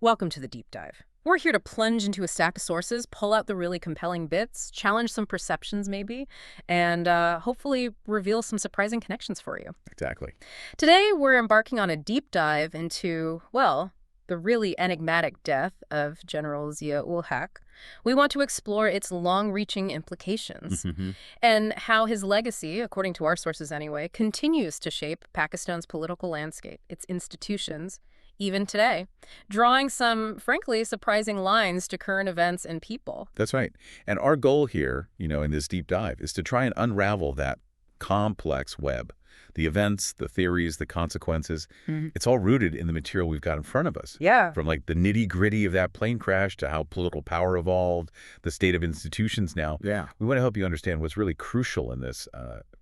Welcome to the deep dive. We're here to plunge into a stack of sources, pull out the really compelling bits, challenge some perceptions maybe, and hopefully reveal some surprising connections for you. Exactly. Today, we're embarking on a deep dive into, well, the really enigmatic death of General Zia-ul-Haq. We want to explore its long-reaching implications and how his legacy, according to our sources anyway, continues to shape Pakistan's political landscape, its institutions, even today, drawing some, frankly, surprising lines to current events and people. That's right. And our goal here, in this deep dive is to try and unravel that complex web. The events, the theories, the consequences, it's all rooted in the material we've got in front of us. Yeah. From like the nitty-gritty of that plane crash to how political power evolved, the state of institutions now. Yeah. We want to help you understand what's really crucial in this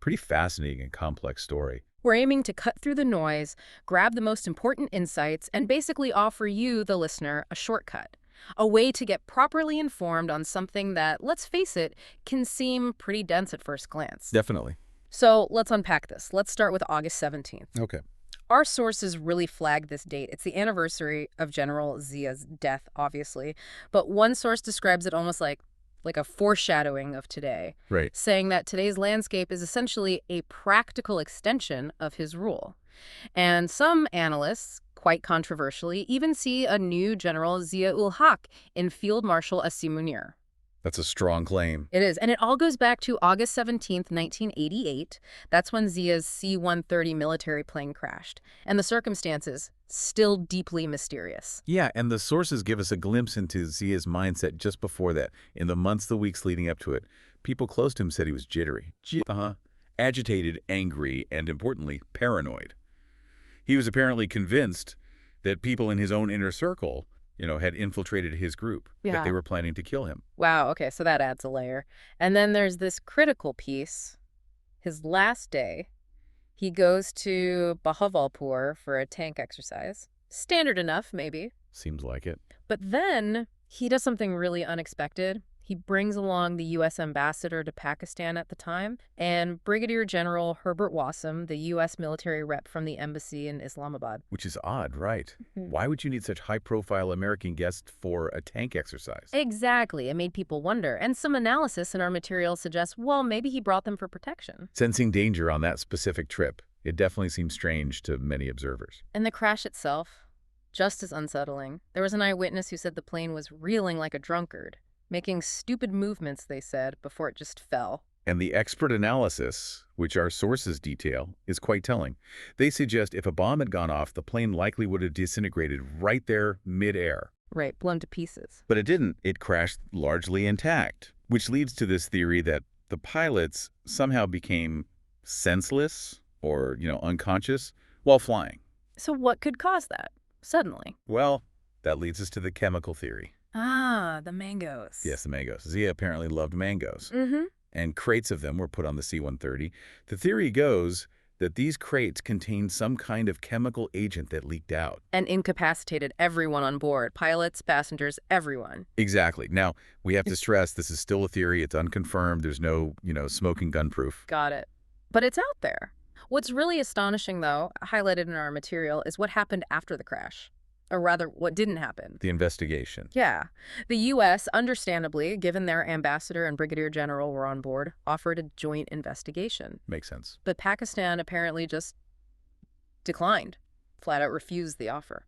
pretty fascinating and complex story. We're aiming to cut through the noise, grab the most important insights, and basically offer you, the listener, a shortcut. A way to get properly informed on something that, let's face it, can seem pretty dense at first glance. Definitely. So let's unpack this. Let's start with August 17th. Okay. Our sources really flag this date. It's the anniversary of General Zia's death, obviously. But one source describes it almost like a foreshadowing of today, Right. saying that today's landscape is essentially a practical extension of his rule. And some analysts, quite controversially, even see a new General Zia-ul-Haq in Field Marshal Asim Munir. That's a strong claim. It is, and it all goes back to August 17th, 1988. That's when Zia's C-130 military plane crashed, and the circumstances still deeply mysterious. Yeah, and the sources give us a glimpse into Zia's mindset just before that. In the months, the weeks leading up to it, people close to him said he was jittery, agitated, angry, and importantly, paranoid. He was apparently convinced that people in his own inner circle had infiltrated his group, that they were planning to kill him. Wow, okay, so that adds a layer. And then there's this critical piece. His last day, he goes to Bahawalpur for a tank exercise. Standard enough, maybe. Seems like it. But then he does something really unexpected. He brings along the U.S. ambassador to Pakistan at the time and Brigadier General Herbert Wassim, the U.S. military rep from the embassy in Islamabad. Which is odd, right? Why would you need such high-profile American guests for a tank exercise? Exactly. It made people wonder. And some analysis in our material suggests, well, maybe he brought them for protection. Sensing danger on that specific trip, it definitely seems strange to many observers. And the crash itself, just as unsettling. There was an eyewitness who said the plane was reeling like a drunkard, making stupid movements, they said, before it just fell. And the expert analysis, which our sources detail, is quite telling. They suggest if a bomb had gone off, the plane likely would have disintegrated right there mid-air. Right, blown to pieces. But it didn't. It crashed largely intact, which leads to this theory that the pilots somehow became senseless or, unconscious while flying. So what could cause that, suddenly? Well, that leads us to the chemical theory. Ah, the mangoes. Yes, the mangoes. Zia apparently loved mangoes. And crates of them were put on the C-130. The theory goes that these crates contained some kind of chemical agent that leaked out. And incapacitated everyone on board, pilots, passengers, everyone. Exactly. Now, we have to stress this is still a theory. It's unconfirmed. There's no, smoking gun proof. Got it. But it's out there. What's really astonishing, though, highlighted in our material, is what happened after the crash. Or rather, what didn't happen. The investigation. Yeah. The U.S., understandably, given their ambassador and brigadier general were on board, offered a joint investigation. Makes sense. But Pakistan apparently just declined, flat out refused the offer,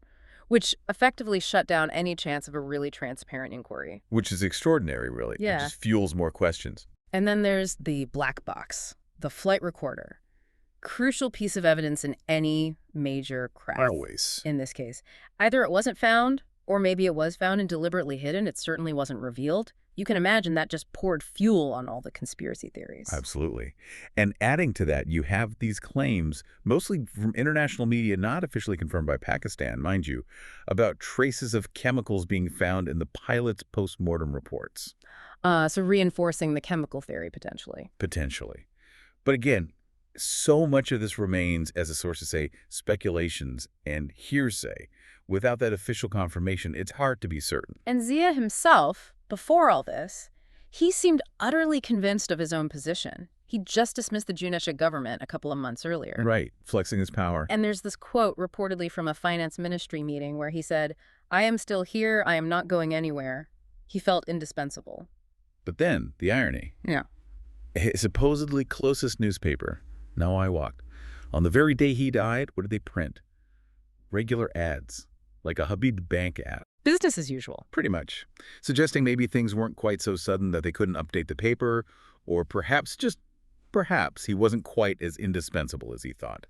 which effectively shut down any chance of a really transparent inquiry. Which is extraordinary, really. Yeah. It just fuels more questions. And then there's the black box, the flight recorder. Crucial piece of evidence in any major crash. Always. In this case. Either it wasn't found, or maybe it was found and deliberately hidden. It certainly wasn't revealed. You can imagine that just poured fuel on all the conspiracy theories. Absolutely. And adding to that, you have these claims, mostly from international media, not officially confirmed by Pakistan, mind you, about traces of chemicals being found in the pilot's post-mortem reports. So reinforcing the chemical theory, potentially. Potentially. But again, so much of this remains, as the sources say, speculations and hearsay. Without that official confirmation, it's hard to be certain. And Zia himself, before all this, he seemed utterly convinced of his own position. He just dismissed the Junisha government a couple of months earlier. Right, flexing his power. And there's this quote reportedly from a finance ministry meeting where he said, I am still here. I am not going anywhere. He felt indispensable. But then, the irony. Yeah. His supposedly closest newspaper, Now I Walked, on the very day he died, what did they print? Regular ads, like a Habib Bank ad. Business as usual. Pretty much. Suggesting maybe things weren't quite so sudden that they couldn't update the paper, or perhaps, just perhaps, he wasn't quite as indispensable as he thought.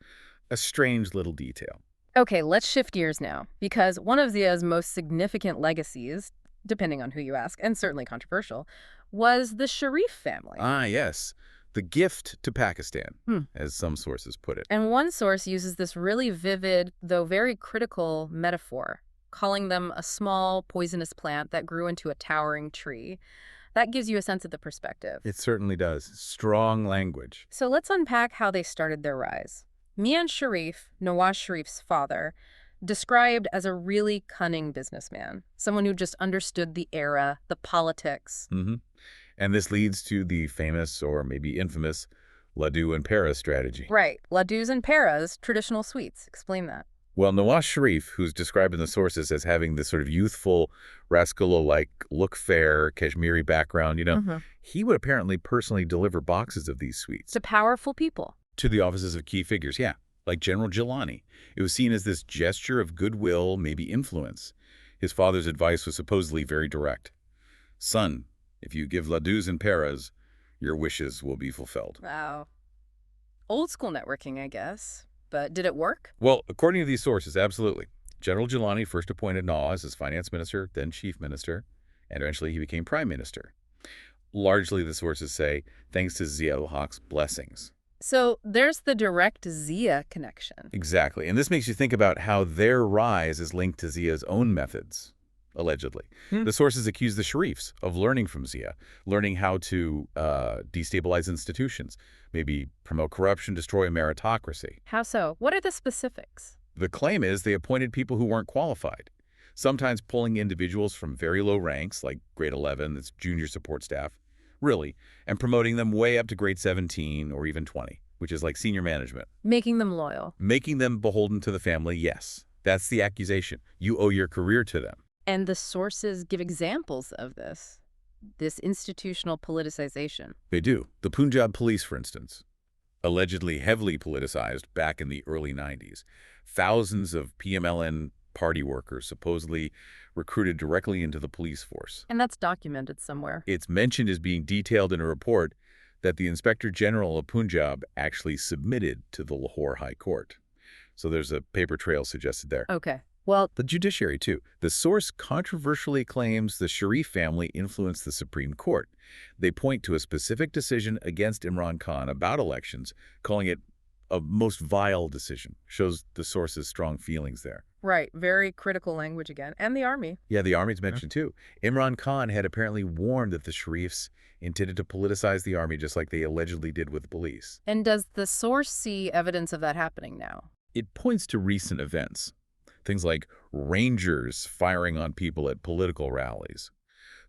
A strange little detail. Okay, let's shift gears now, because one of Zia's most significant legacies, depending on who you ask, and certainly controversial, was the Sharif family. Ah, yes. The gift to Pakistan, as some sources put it. And one source uses this really vivid, though very critical, metaphor, calling them a small, poisonous plant that grew into a towering tree. That gives you a sense of the perspective. It certainly does. Strong language. So let's unpack how they started their rise. Mian Sharif, Nawaz Sharif's father, described as a really cunning businessman, someone who just understood the era, the politics. And this leads to the famous, or maybe infamous, Laddoo and Paris strategy. Right. Laddoos and paras, traditional sweets. Explain that. Well, Nawaz Sharif, who's described in the sources as having this sort of youthful, rascalo-like, look fair, Kashmiri background, he would apparently personally deliver boxes of these sweets. To powerful people. To the offices of key figures, yeah, like General Gilani. It was seen as this gesture of goodwill, maybe influence. His father's advice was supposedly very direct. Son, if you give laddoos and paras, your wishes will be fulfilled. Wow. Old school networking, I guess. But did it work? Well, according to these sources, absolutely. General Gilani first appointed Nawaz as finance minister, then chief minister, and eventually he became prime minister. Largely, the sources say, thanks to Zia-ul-Haq's blessings. So there's the direct Zia connection. Exactly. And this makes you think about how their rise is linked to Zia's own methods, allegedly. The sources accuse the Sharifs of learning from Zia, learning how to destabilize institutions, maybe promote corruption, destroy a meritocracy. How so? What are the specifics? The claim is they appointed people who weren't qualified, sometimes pulling individuals from very low ranks, like grade 11, that's junior support staff, really, and promoting them way up to grade 17 or even 20, which is like senior management. Making them loyal. Making them beholden to the family, yes. That's the accusation. You owe your career to them. And the sources give examples of this institutional politicization. They do. The Punjab police, for instance, allegedly heavily politicized back in the early 90s. Thousands of PMLN party workers supposedly recruited directly into the police force. And that's documented somewhere. It's mentioned as being detailed in a report that the Inspector General of Punjab actually submitted to the Lahore High Court. So there's a paper trail suggested there. Okay. Well, the judiciary, too. The source controversially claims the Sharif family influenced the Supreme Court. They point to a specific decision against Imran Khan about elections, calling it a most vile decision. Shows the source's strong feelings there. Right. Very critical language again. And the army. Yeah, the army's mentioned, too. Imran Khan had apparently warned that the Sharifs intended to politicize the army just like they allegedly did with the police. And does the source see evidence of that happening now? It points to recent events. Things like rangers firing on people at political rallies.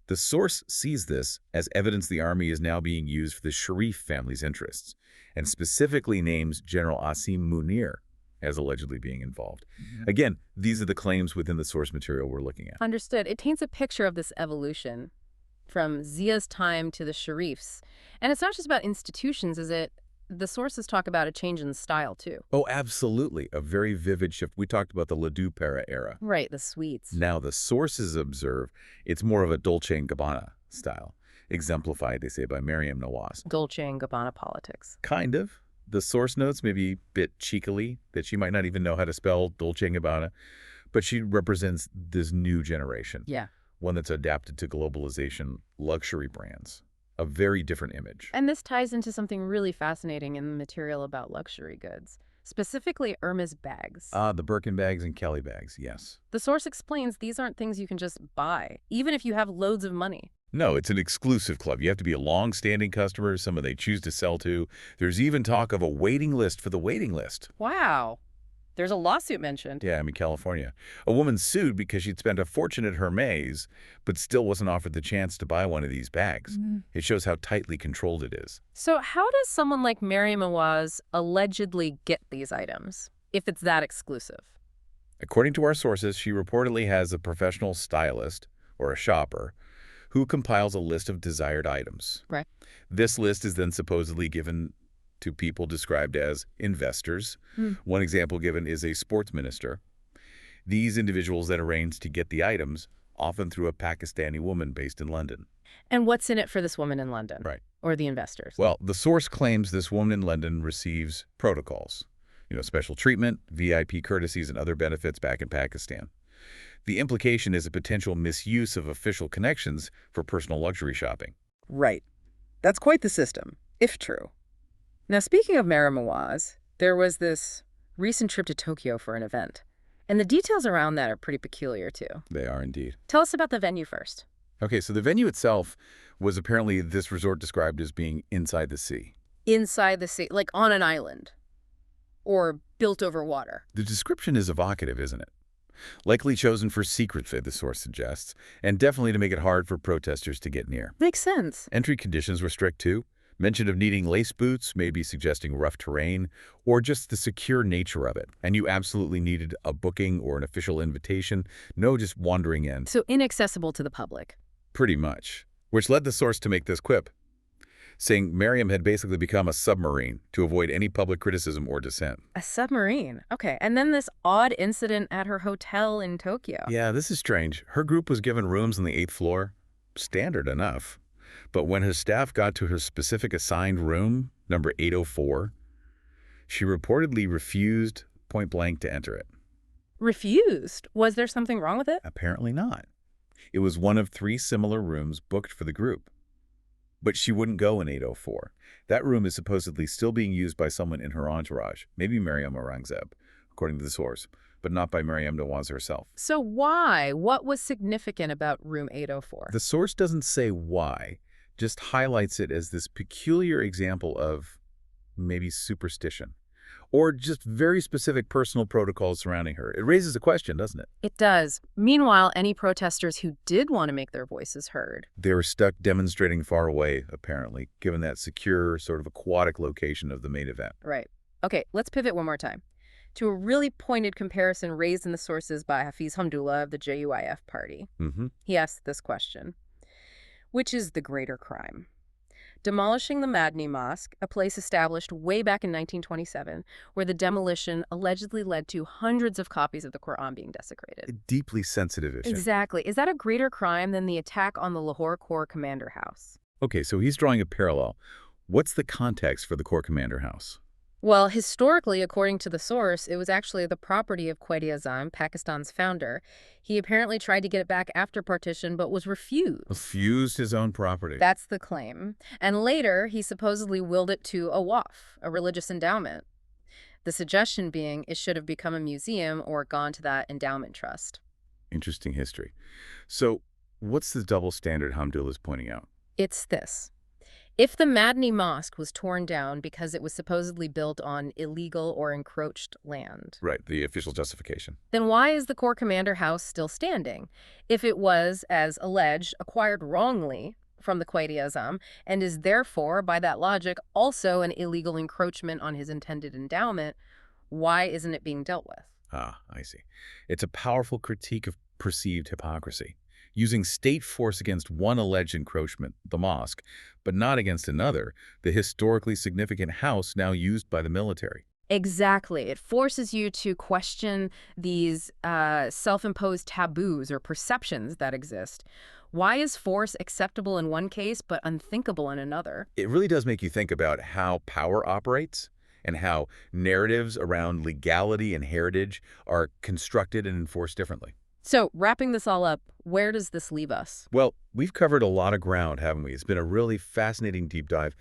The source sees this as evidence the army is now being used for the Sharif family's interests, and specifically names General Asim Munir as allegedly being involved. Again, these are the claims within the source material we're looking at. Understood. It paints a picture of this evolution from Zia's time to the Sharifs. And it's not just about institutions, is it? The sources talk about a change in style, too. Oh, absolutely. A very vivid shift. We talked about the Laddoo para era. Right, the sweets. Now, the sources observe it's more of a Dolce and Gabbana style, exemplified, they say, by Maryam Nawaz. Dolce and Gabbana politics. Kind of. The source notes maybe a bit cheekily that she might not even know how to spell Dolce and Gabbana, but she represents this new generation. Yeah. One that's adapted to globalization, luxury brands. A very different image. And this ties into something really fascinating in the material about luxury goods, specifically Hermes bags. The Birkin bags and Kelly bags, yes. The source explains these aren't things you can just buy, even if you have loads of money. No, it's an exclusive club. You have to be a long-standing customer, someone they choose to sell to. There's even talk of a waiting list for the waiting list. Wow. There's a lawsuit mentioned. Yeah, I'm in California. A woman sued because she'd spent a fortune at Hermes, but still wasn't offered the chance to buy one of these bags. It shows how tightly controlled it is. So how does someone like Maryam Nawaz allegedly get these items, if it's that exclusive? According to our sources, she reportedly has a professional stylist, or a shopper, who compiles a list of desired items. Right. This list is then supposedly given to people described as investors. One example given is a sports minister. These individuals then arrange to get the items, often through a Pakistani woman based in London. And what's in it for this woman in London? Right. Or the investors? Well, the source claims this woman in London receives protocols, special treatment, VIP courtesies, and other benefits back in Pakistan. The implication is a potential misuse of official connections for personal luxury shopping. Right. That's quite the system, if true. Now, speaking of Maryam Nawaz, there was this recent trip to Tokyo for an event. And the details around that are pretty peculiar, too. They are indeed. Tell us about the venue first. Okay, so the venue itself was apparently this resort described as being inside the sea. Inside the sea, like on an island. Or built over water. The description is evocative, isn't it? Likely chosen for secrecy, the source suggests, and definitely to make it hard for protesters to get near. Makes sense. Entry conditions were strict, too. Mention of needing lace boots, maybe suggesting rough terrain, or just the secure nature of it. And you absolutely needed a booking or an official invitation, no just wandering in. So inaccessible to the public. Pretty much. Which led the source to make this quip, saying Maryam had basically become a submarine to avoid any public criticism or dissent. A submarine. Okay. And then this odd incident at her hotel in Tokyo. Yeah, this is strange. Her group was given rooms on the 8th floor. Standard enough. But when her staff got to her specific assigned room, number 804, she reportedly refused point blank to enter it. Refused? Was there something wrong with it? Apparently not. It was one of 3 similar rooms booked for the group. But she wouldn't go in 804. That room is supposedly still being used by someone in her entourage, maybe Maryam Aurangzeb, according to the source, but not by Maryam Nawaz herself. So why? What was significant about room 804? The source doesn't say why, just highlights it as this peculiar example of maybe superstition, or just very specific personal protocols surrounding her. It raises a question, doesn't it? It does. Meanwhile, any protesters who did want to make their voices heard. They were stuck demonstrating far away, apparently, given that secure, sort of aquatic location of the main event. Right. Okay, let's pivot one more time to a really pointed comparison raised in the sources by Hafiz Hamdullah of the JUIF party. He asked this question: which is the greater crime? Demolishing the Madni Mosque, a place established way back in 1927, where the demolition allegedly led to hundreds of copies of the Quran being desecrated. A deeply sensitive issue. Exactly. Is that a greater crime than the attack on the Lahore Corps Commander House? Okay, so he's drawing a parallel. What's the context for the Corps Commander House? Well, historically, according to the source, it was actually the property of Quaid-e-Azam, Pakistan's founder. He apparently tried to get it back after partition, but was refused. Refused his own property. That's the claim. And later, he supposedly willed it to a waqf, a religious endowment. The suggestion being it should have become a museum or gone to that endowment trust. Interesting history. So, what's the double standard Hamdullah is pointing out? It's this. If the Madni Mosque was torn down because it was supposedly built on illegal or encroached land. Right, the official justification. Then why is the Corps Commander House still standing? If it was, as alleged, acquired wrongly from the Quaid-e-Azam and is therefore, by that logic, also an illegal encroachment on his intended endowment, why isn't it being dealt with? Ah, I see. It's a powerful critique of perceived hypocrisy. Using state force against one alleged encroachment, the mosque, but not against another, the historically significant house now used by the military. Exactly. It forces you to question these self-imposed taboos or perceptions that exist. Why is force acceptable in one case but unthinkable in another? It really does make you think about how power operates and how narratives around legality and heritage are constructed and enforced differently. So, wrapping this all up, where does this leave us? Well, we've covered a lot of ground, haven't we? It's been a really fascinating deep dive.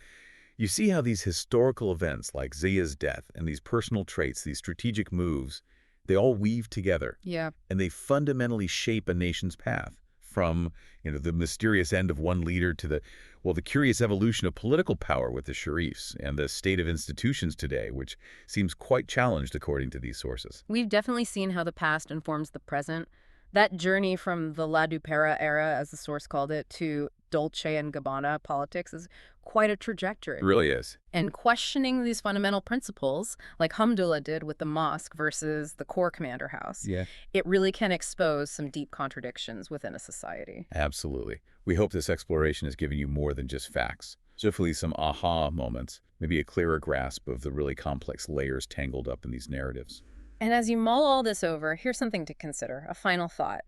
You see how these historical events like Zia's death and these personal traits, these strategic moves, they all weave together. Yeah. And they fundamentally shape a nation's path from, the mysterious end of one leader to the curious evolution of political power with the Sharifs and the state of institutions today, which seems quite challenged according to these sources. We've definitely seen how the past informs the present. That journey from the Laddoo era, as the source called it, to Dolce and Gabbana politics is quite a trajectory. It really is. And questioning these fundamental principles, like Hamdullah did with the mosque versus the Corps Commander House, Yeah. it really can expose some deep contradictions within a society. Absolutely. We hope this exploration has given you more than just facts. Hopefully some aha moments, maybe a clearer grasp of the really complex layers tangled up in these narratives. And as you mull all this over, here's something to consider, a final thought.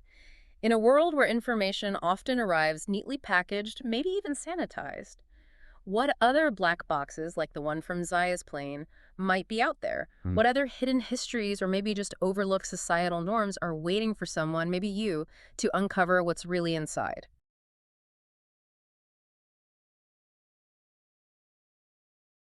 In a world where information often arrives neatly packaged, maybe even sanitized, what other black boxes, like the one from Zia's plane, might be out there? What other hidden histories or maybe just overlooked societal norms are waiting for someone, maybe you, to uncover what's really inside?